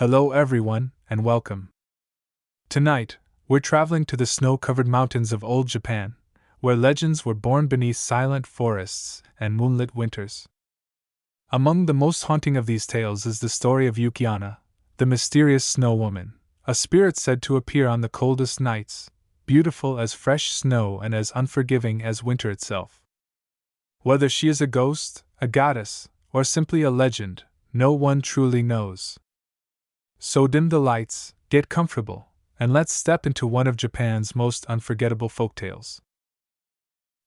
Hello everyone, and welcome. Tonight, we're traveling to the snow-covered mountains of old Japan, where legends were born beneath silent forests and moonlit winters. Among the most haunting of these tales is the story of Yuki Ona, the mysterious snow woman, a spirit said to appear on the coldest nights, beautiful as fresh snow and as unforgiving as winter itself. Whether she is a ghost, a goddess, or simply a legend, no one truly knows. So dim the lights, get comfortable, and let's step into one of Japan's most unforgettable folktales.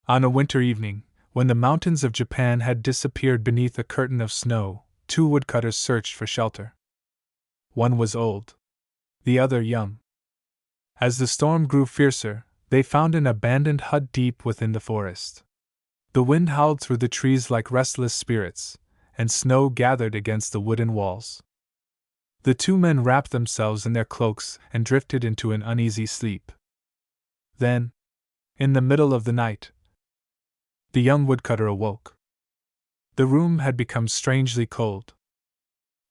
On a winter evening, when the mountains of Japan had disappeared beneath a curtain of snow, two woodcutters searched for shelter. One was old, the other young. As the storm grew fiercer, they found an abandoned hut deep within the forest. The wind howled through the trees like restless spirits, and snow gathered against the wooden walls. The two men wrapped themselves in their cloaks and drifted into an uneasy sleep. Then, in the middle of the night, the young woodcutter awoke. The room had become strangely cold.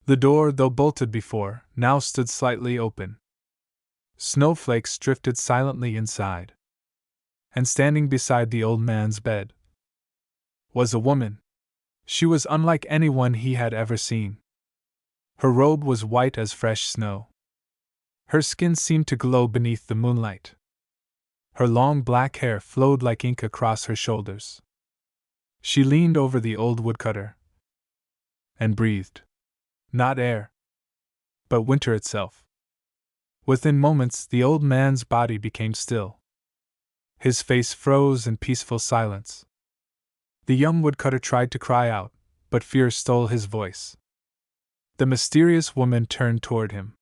The door, though bolted before, now stood slightly open. Snowflakes drifted silently inside. And standing beside the old man's bed was a woman. She was unlike anyone he had ever seen. Her robe was white as fresh snow. Her skin seemed to glow beneath the moonlight. Her long black hair flowed like ink across her shoulders. She leaned over the old woodcutter and breathed. Not air, but winter itself. Within moments, the old man's body became still. His face froze in peaceful silence. The young woodcutter tried to cry out, but fear stole his voice. The mysterious woman turned toward him.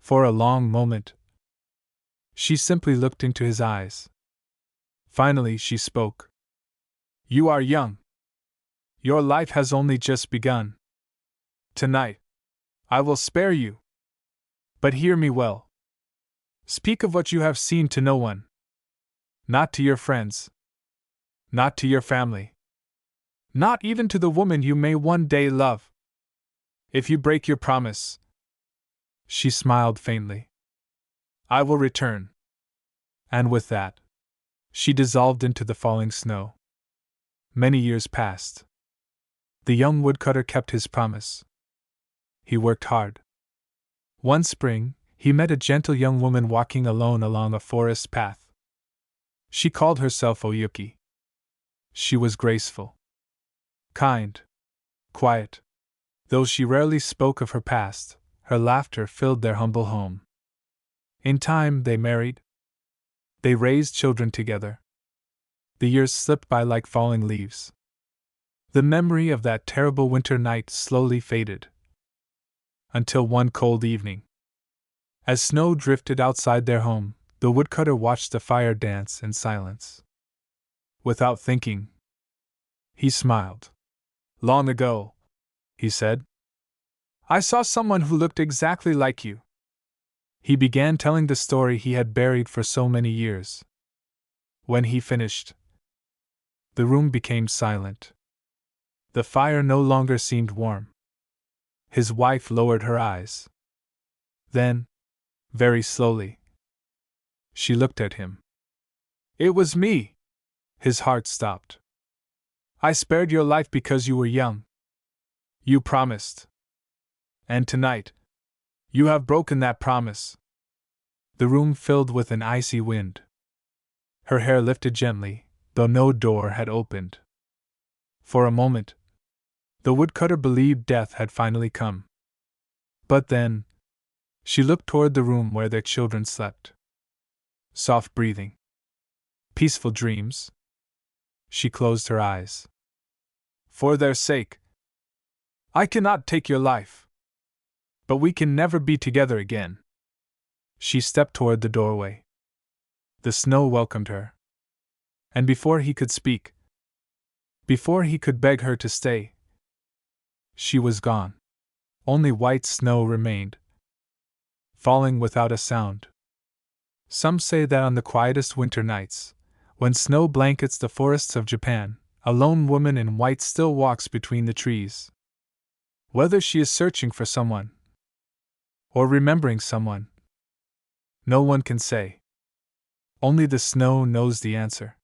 For a long moment, she simply looked into his eyes. Finally, she spoke. "You are young. Your life has only just begun. Tonight, I will spare you. But hear me well. Speak of what you have seen to no one. Not to your friends. Not to your family. Not even to the woman you may one day love. If you break your promise," she smiled faintly, "I will return." And with that, she dissolved into the falling snow. Many years passed. The young woodcutter kept his promise. He worked hard. One spring, he met a gentle young woman walking alone along a forest path. She called herself Oyuki. She was graceful, kind, quiet. Though she rarely spoke of her past, her laughter filled their humble home. In time, they married. They raised children together. The years slipped by like falling leaves. The memory of that terrible winter night slowly faded. Until one cold evening, as snow drifted outside their home, the woodcutter watched the fire dance in silence. Without thinking, he smiled. "Long ago," he said, "I saw someone who looked exactly like you." He began telling the story he had buried for so many years. When he finished, the room became silent. The fire no longer seemed warm. His wife lowered her eyes. Then, very slowly, she looked at him. "It was me." His heart stopped. "I spared your life because you were young. You promised. And tonight, you have broken that promise." The room filled with an icy wind. Her hair lifted gently, though no door had opened. For a moment, the woodcutter believed death had finally come. But then, she looked toward the room where their children slept. Soft breathing. Peaceful dreams. She closed her eyes. "For their sake, I cannot take your life. But we can never be together again." She stepped toward the doorway. The snow welcomed her. And before he could speak, before he could beg her to stay, she was gone. Only white snow remained, falling without a sound. Some say that on the quietest winter nights, when snow blankets the forests of Japan, a lone woman in white still walks between the trees. Whether she is searching for someone, Or remembering someone? No one can say. Only the snow knows the answer.